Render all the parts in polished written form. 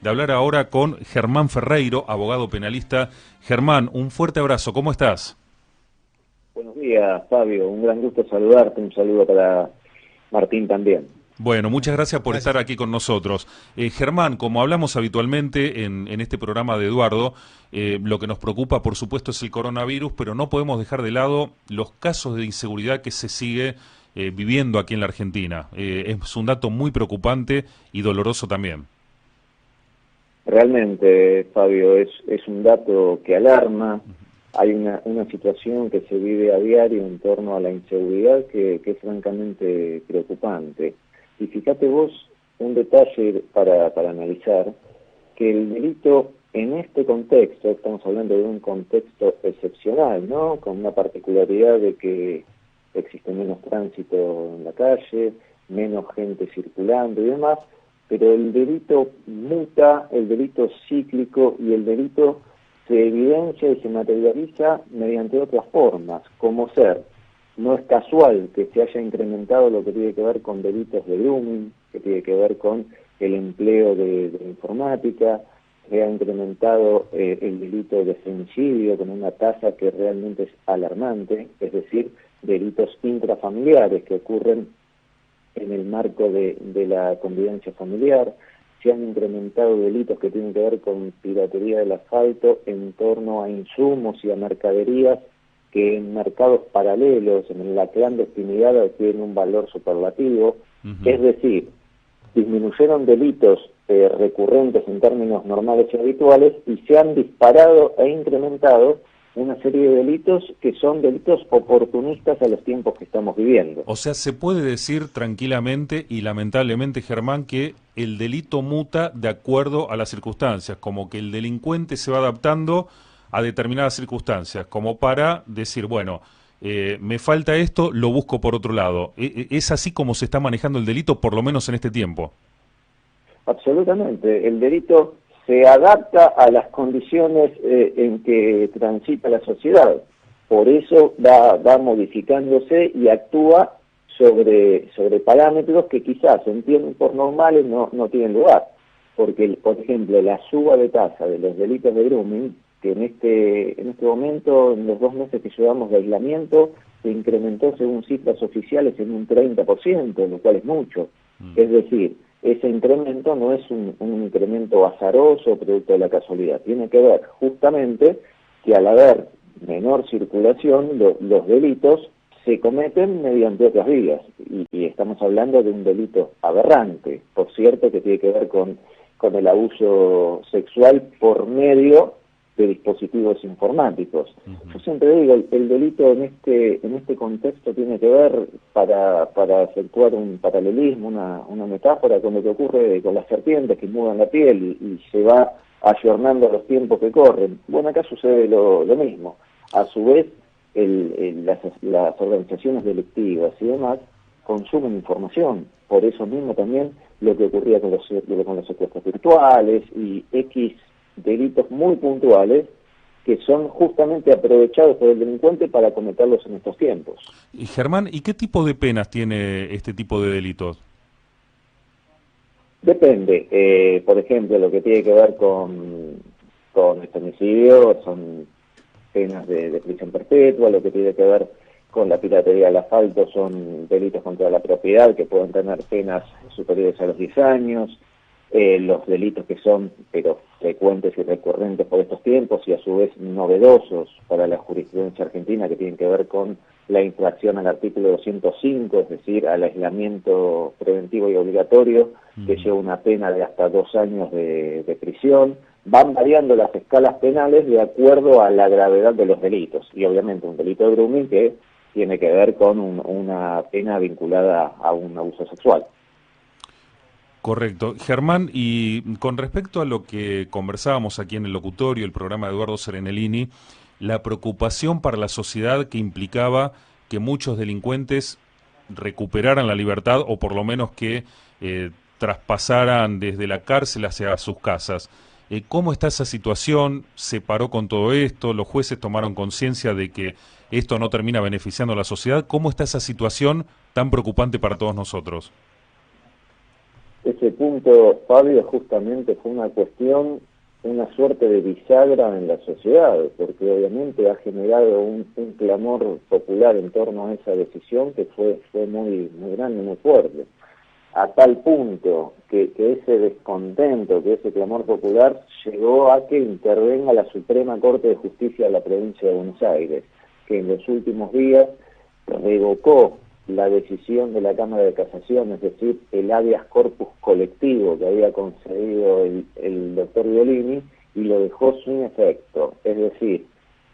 de hablar ahora con Germán Ferreiro, abogado penalista. Germán, un fuerte abrazo, ¿cómo estás? Buenos días, Fabio. Un gran gusto saludarte. Un saludo para Martín también. Bueno, muchas gracias por estar aquí con nosotros. Germán, como hablamos habitualmente en este programa de Eduardo, lo que nos preocupa, por supuesto, es el coronavirus, pero no podemos dejar de lado los casos de inseguridad que se sigue viviendo aquí en la Argentina. Es un dato muy preocupante y doloroso también. Realmente, Fabio, es un dato que alarma. Hay una situación que se vive a diario en torno a la inseguridad que es francamente preocupante. Y fíjate vos un detalle para analizar, que el delito en este contexto, estamos hablando de un contexto excepcional, ¿no? Con una particularidad de que existe menos tránsito en la calle, menos gente circulando y demás, pero el delito muta, el delito cíclico y el delito se evidencia y se materializa mediante otras formas, como ser, no es casual que se haya incrementado lo que tiene que ver con delitos de grooming, que tiene que ver con el empleo de informática, se ha incrementado el delito de femicidio con una tasa que realmente es alarmante, es decir, delitos intrafamiliares que ocurren en el marco de la convivencia familiar. Se han incrementado delitos que tienen que ver con piratería del asfalto en torno a insumos y a mercaderías que en mercados paralelos, en la clandestinidad, adquieren un valor superlativo. Es decir, disminuyeron delitos recurrentes en términos normales y habituales y se han disparado e incrementado una serie de delitos que son delitos oportunistas a los tiempos que estamos viviendo. O sea, se puede decir tranquilamente y lamentablemente, Germán, que el delito muta de acuerdo a las circunstancias, como que el delincuente se va adaptando a determinadas circunstancias, como para decir, bueno, me falta esto, lo busco por otro lado. ¿Es así como se está manejando el delito, por lo menos en este tiempo? Absolutamente. El delito se adapta a las condiciones en que transita la sociedad. Por eso va modificándose y actúa sobre parámetros que quizás se entienden por normales no tienen lugar. Porque, por ejemplo, la suba de tasa de los delitos de grooming, que en este momento, en los 2 meses que llevamos de aislamiento, se incrementó según cifras oficiales en un 30%, lo cual es mucho. Es decir, ese incremento no es un incremento azaroso, producto de la casualidad. Tiene que ver justamente que al haber menor circulación, los delitos se cometen mediante otras vías. Y estamos hablando de un delito aberrante, por cierto, que tiene que ver con el abuso sexual por medio de dispositivos informáticos. Yo siempre digo, el delito en este contexto tiene que ver, para efectuar un paralelismo, una metáfora, con lo que ocurre con las serpientes que mudan la piel y se va ayornando a los tiempos que corren. Bueno, acá sucede lo mismo. A su vez, las organizaciones delictivas y demás consumen información. Por eso mismo también lo que ocurría con los secuestros virtuales y X delitos muy puntuales que son justamente aprovechados por el delincuente para cometerlos en estos tiempos. Y Germán, ¿y qué tipo de penas tiene este tipo de delitos? Depende. Por ejemplo, lo que tiene que ver con el femicidio son penas de prisión perpetua, lo que tiene que ver con la piratería del asfalto son delitos contra la propiedad que pueden tener penas superiores a los 10 años, los delitos que son pero frecuentes y recurrentes por estos tiempos y a su vez novedosos para la jurisprudencia argentina que tienen que ver con la infracción al artículo 205, es decir, al aislamiento preventivo y obligatorio, que lleva una pena de hasta 2 años de prisión. Van variando las escalas penales de acuerdo a la gravedad de los delitos. Y obviamente un delito de grooming que tiene que ver con una pena vinculada a un abuso sexual. Correcto. Germán, y con respecto a lo que conversábamos aquí en el locutorio, el programa de Eduardo Serenellini, la preocupación para la sociedad que implicaba que muchos delincuentes recuperaran la libertad o por lo menos que traspasaran desde la cárcel hacia sus casas. ¿Cómo está esa situación? ¿Se paró con todo esto? ¿Los jueces tomaron conciencia de que esto no termina beneficiando a la sociedad? ¿Cómo está esa situación tan preocupante para todos nosotros? Ese punto, Fabio, justamente fue una cuestión, una suerte de bisagra en la sociedad, porque obviamente ha generado un clamor popular en torno a esa decisión que fue muy grande, muy fuerte, a tal punto que ese descontento, que ese clamor popular llegó a que intervenga la Suprema Corte de Justicia de la provincia de Buenos Aires, que en los últimos días revocó la decisión de la Cámara de Casación, es decir, el habeas corpus colectivo que había concedido el doctor Violini, y lo dejó sin efecto, es decir,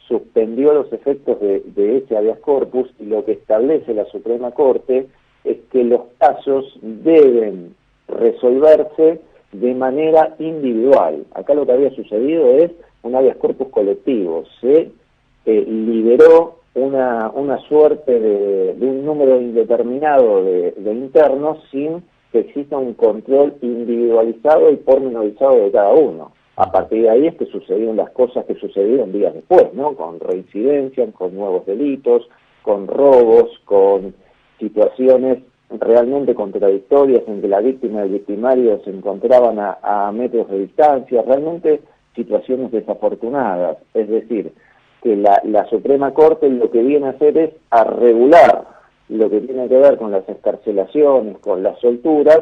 suspendió los efectos de ese habeas corpus, y lo que establece la Suprema Corte es que los casos deben resolverse de manera individual. Acá lo que había sucedido es un habeas corpus colectivo, se liberó una suerte de un número indeterminado de internos sin que exista un control individualizado y pormenorizado de cada uno. A partir de ahí es que sucedieron las cosas que sucedieron días después, ¿no? Con reincidencias, con nuevos delitos, con robos, con situaciones realmente contradictorias en que la víctima y el victimario se encontraban a metros de distancia, realmente situaciones desafortunadas. Es decir, que la Suprema Corte lo que viene a hacer es a regular lo que tiene que ver con las excarcelaciones, con las solturas,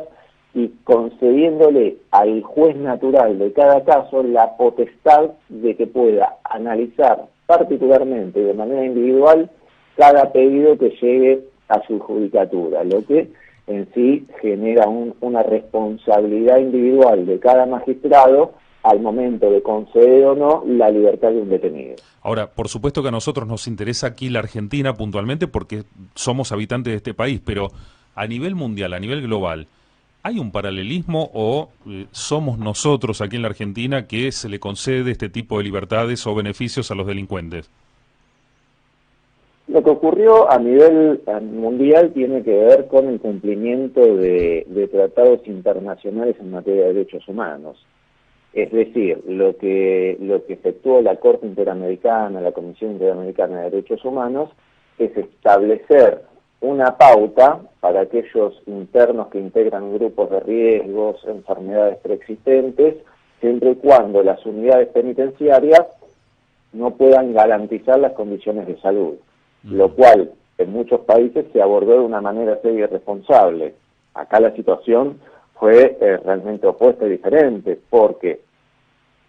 y concediéndole al juez natural de cada caso la potestad de que pueda analizar particularmente y de manera individual cada pedido que llegue a su judicatura, lo que en sí genera una responsabilidad individual de cada magistrado al momento de conceder o no la libertad de un detenido. Ahora, por supuesto que a nosotros nos interesa aquí la Argentina puntualmente porque somos habitantes de este país, pero a nivel mundial, a nivel global, ¿hay un paralelismo o somos nosotros aquí en la Argentina que se le concede este tipo de libertades o beneficios a los delincuentes? Lo que ocurrió a nivel mundial tiene que ver con el cumplimiento de tratados internacionales en materia de derechos humanos. Es decir, lo que efectuó la Corte Interamericana, la Comisión Interamericana de Derechos Humanos, es establecer una pauta para aquellos internos que integran grupos de riesgos, enfermedades preexistentes, siempre y cuando las unidades penitenciarias no puedan garantizar las condiciones de salud, lo cual en muchos países se abordó de una manera seria y responsable. Acá la situación fue realmente opuesta y diferente, porque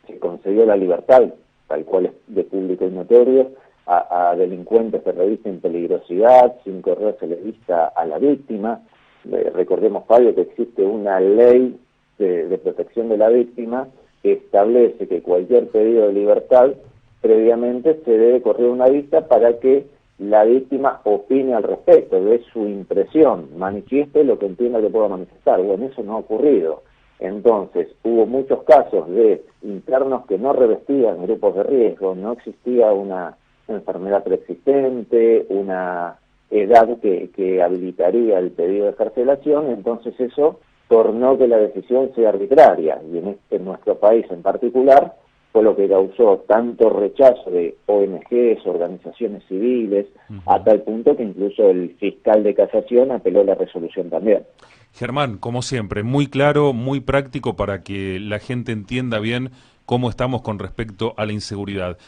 se concedió la libertad, tal cual es de público y notorio, a delincuentes que revisten peligrosidad, sin correrse vista a la víctima. Recordemos, Fabio, que existe una ley de protección de la víctima que establece que cualquier pedido de libertad previamente se debe correr una vista para que la víctima opine al respecto, de su impresión, manifieste lo que entienda que pueda manifestar. Bueno, eso no ha ocurrido. Entonces, hubo muchos casos de internos que no revestían grupos de riesgo, no existía una enfermedad preexistente, una edad que habilitaría el pedido de excarcelación, entonces eso tornó que la decisión sea arbitraria, y en nuestro país en particular fue lo que causó tanto rechazo de ONGs, organizaciones civiles, a tal punto que incluso el fiscal de casación apeló la resolución también. Germán, como siempre, muy claro, muy práctico para que la gente entienda bien cómo estamos con respecto a la inseguridad.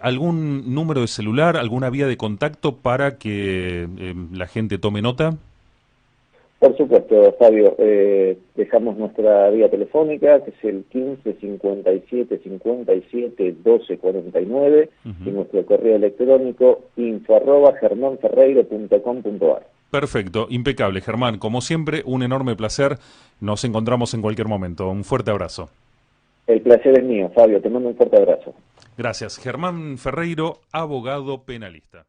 ¿Algún número de celular, alguna vía de contacto para que la gente tome nota? Por supuesto, Fabio, dejamos nuestra vía telefónica, que es el 15 57 57 12 49, y nuestro correo electrónico info@germanferreiro.com.ar. Perfecto, impecable, Germán. Como siempre, un enorme placer. Nos encontramos en cualquier momento. Un fuerte abrazo. El placer es mío, Fabio. Te mando un fuerte abrazo. Gracias. Germán Ferreiro, abogado penalista.